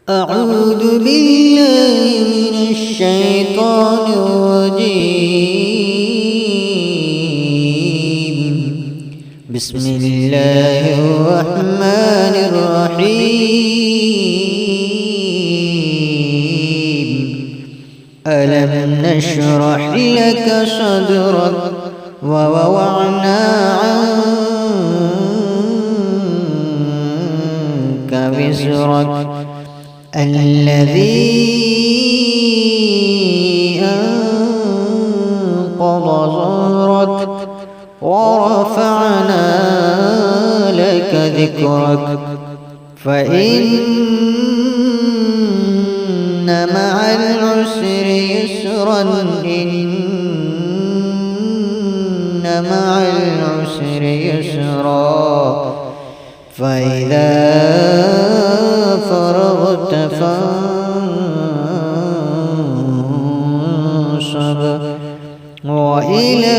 أعوذ بالله من الشيطان الرجيم. بسم الله الرحمن الرحيم. ألم نشرح لك صدرك ووضعنا عنك وزرك الذي أنقض ظهرك ورفعنا لك ذكرك فإن مع العسر يسرا إن مع العسر يسرا فإذا فرغت فانصب وإلى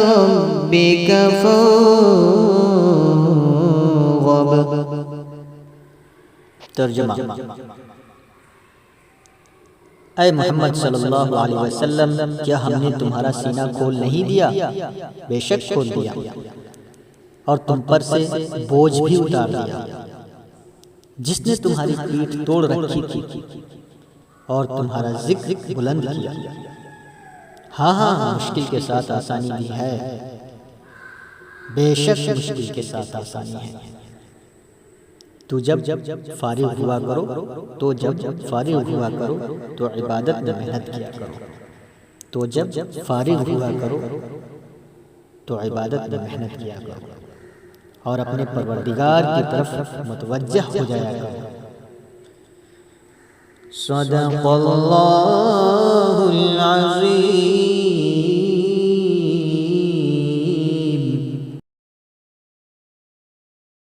ربك فارغب. तर्जुमा। ऐ मोहम्मद सल्लल्लाहु अलैहि वसल्लम, क्या हमने तुम्हारा सीना खोल नहीं दिया? बेशक खोल दिया और तुम पर से बोझ भी उतार दिया, जिसने तुम्हारी पीठ तोड़ रखी थी और तुम्हारा जिक्र बुलंद किया। हाँ हाँ, मुश्किल के साथ आसानी भी है, बेशक मुश्किल के साथ आसानी है। तो जब फारिग हुआ करो तो इबादत में मेहनत किया करो। और अपने परवरदिगार की तरफ मुतवज्जह हो जाया करो। सदक़ल्लाहुल अज़ीम।